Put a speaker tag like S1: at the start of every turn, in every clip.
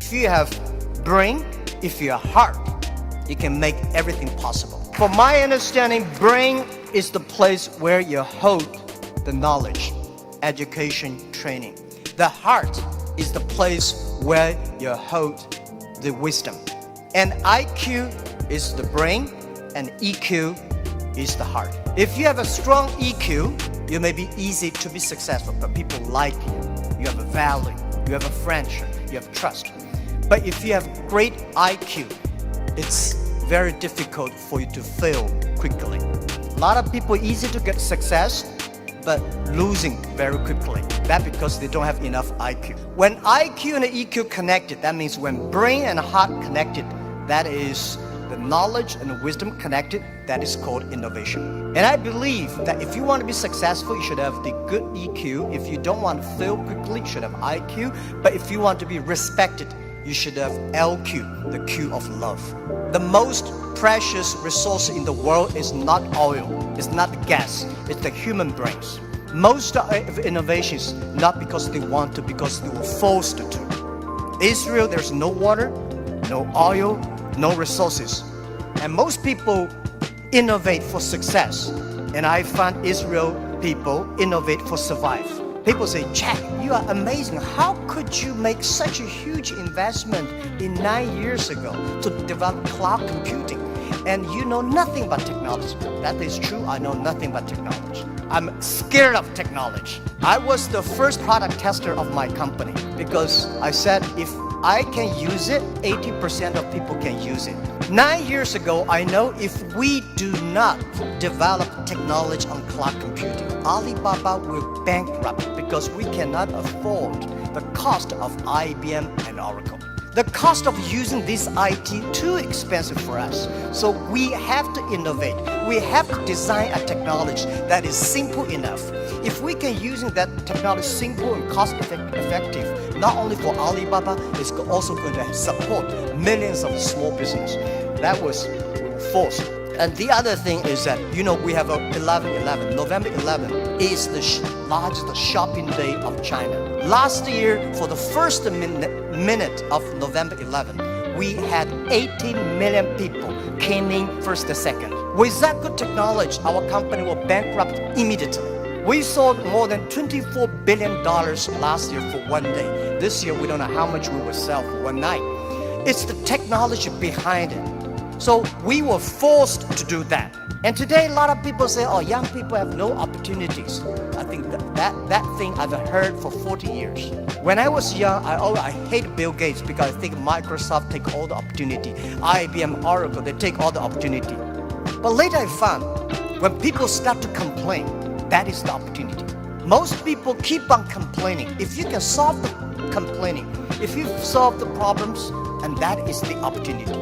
S1: If you have brain, if you have heart, you can make everything possible. For my understanding, brain is the place where you hold the knowledge, education, training. The heart is the place where you hold the wisdom. And IQ is the brain and EQ is the heart. If you have a strong EQ, you may be easy to be successful, but people like you. You have a value, you have a friendship, you have trust. But if you have great IQ, it's very difficult for you to fail quickly. A lot of people easy to get success, but losing very quickly. That's because they don't have enough IQ. When IQ and EQ connected, that means when brain and heart connected, that is the knowledge and wisdom connected, that is called innovation. And I believe that if you want to be successful, you should have the good EQ. If you don't want to fail quickly, you should have IQ. But if you want to be respected, you should have LQ, the Q of love. The most precious resource in the world is not oil, it's not gas, it's the human brains. Most of innovations, not because they want to, because they were forced to. Israel, there's no water, no oil, no resources. And most people innovate for success. And I find Israel people innovate for survive. People say, Jack, you are amazing. How could you make such a huge investment in 9 years ago to develop cloud computing? And you know nothing about technology. That is true, I know nothing about technology. I'm scared of technology. I was the first product tester of my company because I said if I can use it, 80% of people can use it. 9 years ago, I know if we do not develop technology on cloud computing, Alibaba will bankrupt because we cannot afford the cost of IBM and Oracle. The cost of using this IT too expensive for us. So we have to innovate. We have to design a technology that is simple enough. If we can using that technology simple and cost effective, not only for Alibaba, it's also going to support millions of small business. That was forced. And the other thing is that, we have a 11/11. November 11 is the largest shopping day of China. Last year, for the first minute of November 11, we had 18 million people came in first and second. With that good technology, our company will bankrupt immediately. We sold more than $24 billion last year for one day. This year, we don't know how much we will sell for one night. It's the technology behind it. So we were forced to do that. And today, a lot of people say, oh, young people have no opportunities. I think that thing I've heard for 40 years. When I was young, I hated Bill Gates because I think Microsoft take all the opportunity. IBM, Oracle, they take all the opportunity. But later I found, when people start to complain, that is the opportunity. Most people keep on complaining. If you can solve the complaining, if you solve the problems, and that is the opportunity.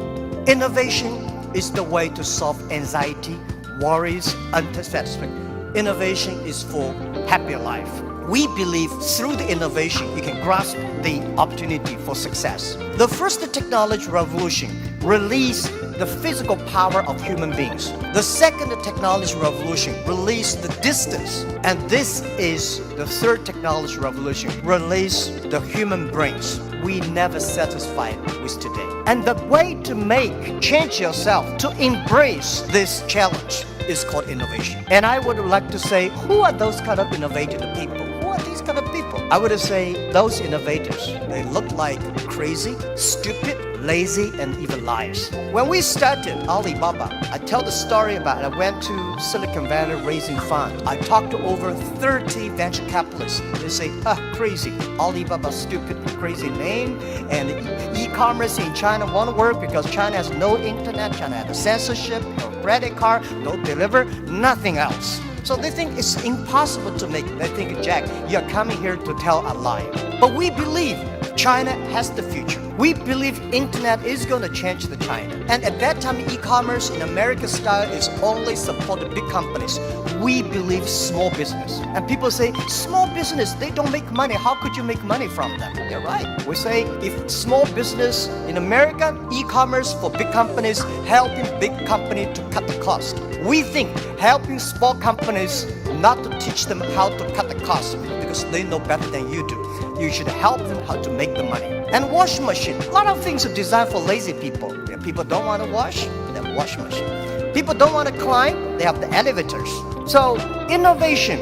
S1: Innovation is the way to solve anxiety, worries, unsatisfaction. Innovation is for happier life. We believe through the innovation, you can grasp the opportunity for success. The first technology revolution released the physical power of human beings. The second technology revolution released the distance. And this is the third technology revolution, release the human brains. We never satisfied with today. And the way to change yourself, to embrace this challenge is called innovation. And I would like to say, who are those kind of innovative people? Who are these kind of people? I would say those innovators, they look like crazy, stupid, lazy, and even liars. When we started Alibaba, I tell the story about I went to Silicon Valley raising funds. I talked to over 30 venture capitalists. They say, crazy. Alibaba, stupid, crazy name. And e-commerce in China won't work because China has no internet, China has censorship, no credit card, no deliver, nothing else. So they think it's impossible to make. They think, Jack, you're coming here to tell a lie. But we believe China has the future. We believe internet is going to change the China. And at that time, e-commerce in American style is only supported big companies. we believe small business. And people say, small business, they don't make money. How could you make money from them? They're right. We say, if small business in America, e-commerce for big companies, helping big company to cut the cost. We think helping small companies not to teach them how to cut the cost because they know better than you do. You should help them how to make the money. And washing machine. A lot of things are designed for lazy people. If people don't want to wash, they have washing machine. People don't want to climb, they have the elevators. So innovation,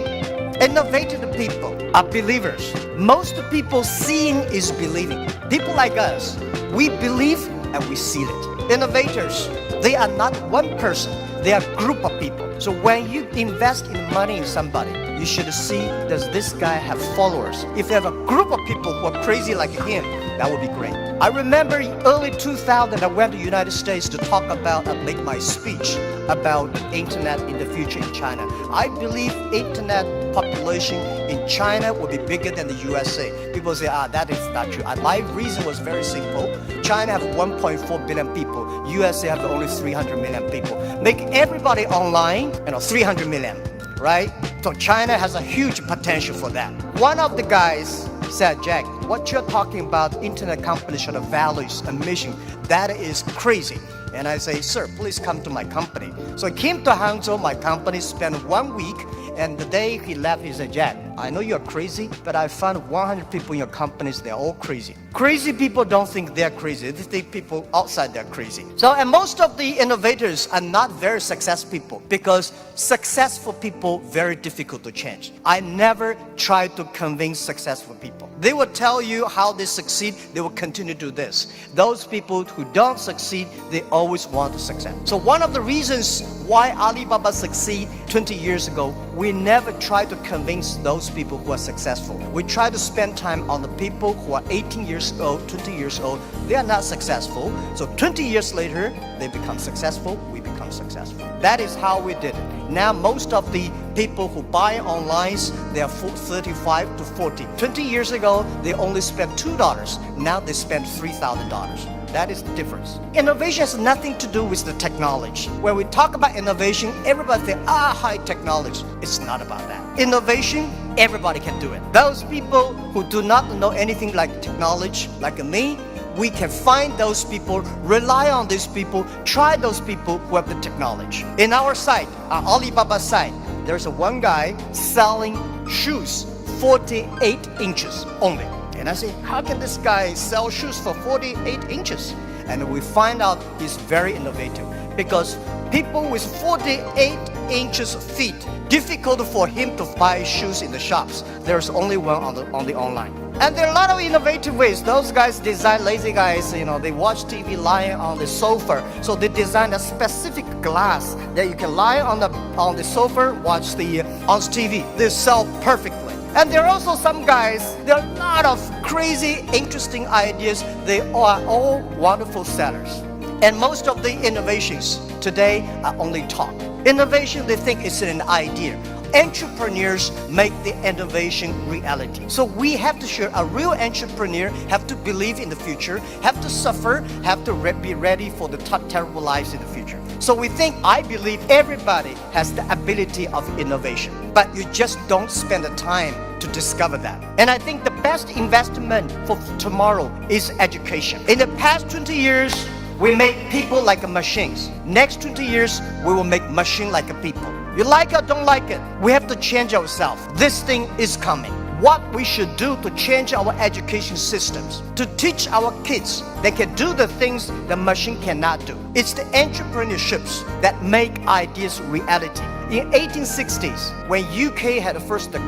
S1: innovative people are believers. Most people seeing is believing. People like us, we believe and we see it. Innovators, they are not one person, they are a group of people. So when you invest in money in somebody, you should see, does this guy have followers? If you have a group of people who are crazy like him, that would be great. I remember in early 2000, I went to the United States to talk about and make my speech about internet in the future in China. I believe internet population in China will be bigger than the USA. People say, that is not true. My reason was very simple. China have 1.4 billion people. USA have only 300 million people. Make everybody online, 300 million, right? So China has a huge potential for that. One of the guys said, Jack, what you're talking about, internet companies should have values and mission, that is crazy. And I say, sir, please come to my company. So he came to Hangzhou, my company, spent 1 week, and the day he left, he said, Jack, I know you're crazy, but I found 100 people in your companies, they're all crazy. Crazy people don't think they're crazy, they think people outside they're crazy. So, and most of the innovators are not very successful people because successful people very difficult to change. I never try to convince successful people. They will tell you how they succeed, they will continue to do this. Those people who don't succeed, they always want to succeed. So one of the reasons why Alibaba succeed 20 years ago, we never try to convince those people who are successful. We try to spend time on the people who are 18 years old, 20 years old. They are not successful. So 20 years later, they become successful, we become successful. That is how we did it. Now most of the people who buy online, they are 35 to 40. 20 years ago, they only spent $2. Now they spend $3,000. That is the difference. Innovation has nothing to do with the technology. When we talk about innovation, everybody thinks, high technology. It's not about that. Innovation, everybody can do it. Those people who do not know anything like technology, like me, we can find those people, rely on these people, try those people who have the technology. In our site, our Alibaba site, there's one guy selling shoes 48 inches only. And I say, how can this guy sell shoes for 48 inches? And we find out he's very innovative because people with 48 inches feet, difficult for him to buy shoes in the shops. There's only one on the online. And there are a lot of innovative ways. Those guys design, lazy guys, they watch TV lying on the sofa. So they design a specific glass that you can lie on the sofa, watch on TV. They sell perfectly. And there are also some guys, there are a lot of crazy, interesting ideas. They are all wonderful sellers. And most of the innovations today are only talk. Innovation, they think it's an idea. Entrepreneurs make the innovation reality. So we have to share, a real entrepreneur have to believe in the future, have to suffer, have to be ready for the terrible lives in the future. So I believe everybody has the ability of innovation, but you just don't spend the time to discover that. And I think the best investment for tomorrow is education. In the past 20 years, we make people like machines. Next 20 years, we will make machine like people. You like it or don't like it, we have to change ourselves. This thing is coming. What we should do to change our education systems, to teach our kids they can do the things the machine cannot do. It's the entrepreneurships that make ideas reality. In 1860s, when UK had first the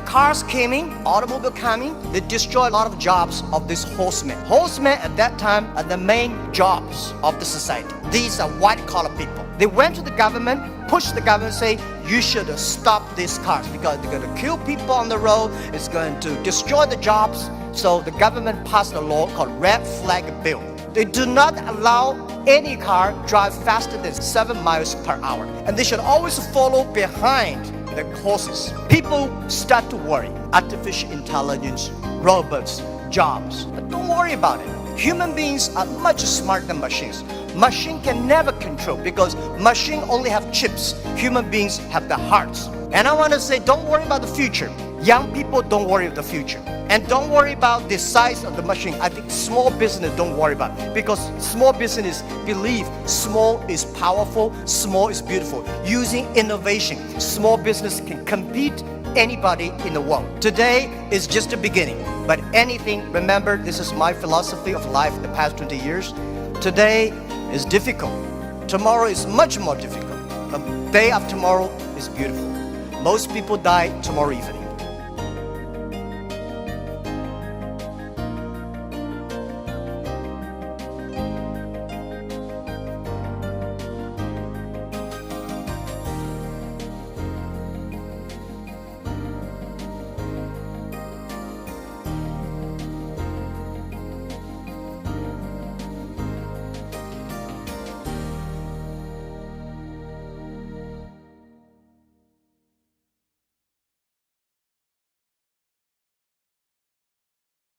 S1: cars came in, automobile coming, they destroyed a lot of jobs of these horsemen. Horsemen at that time are the main jobs of the society. These are white-collar people. They went to the government, pushed the government, say, you should stop these cars because they're going to kill people on the road, it's going to destroy the jobs. So the government passed a law called Red Flag Bill. They do not allow any car drive faster than 7 miles per hour. And they should always follow behind the horses. People start to worry. Artificial intelligence, robots, jobs. But don't worry about it. Human beings are much smarter than machines. Machine can never control because machine only have chips. Human beings have the hearts. And I want to say, don't worry about the future. Young people, don't worry about the future. And don't worry about the size of the machine. I think small business, don't worry about it. Because small business believe small is powerful, small is beautiful. Using innovation, small business can compete anybody in the world. Today is just the beginning. But anything, remember, this is my philosophy of life the past 20 years. Today is difficult. Tomorrow is much more difficult. The day after tomorrow is beautiful. Most people die tomorrow evening.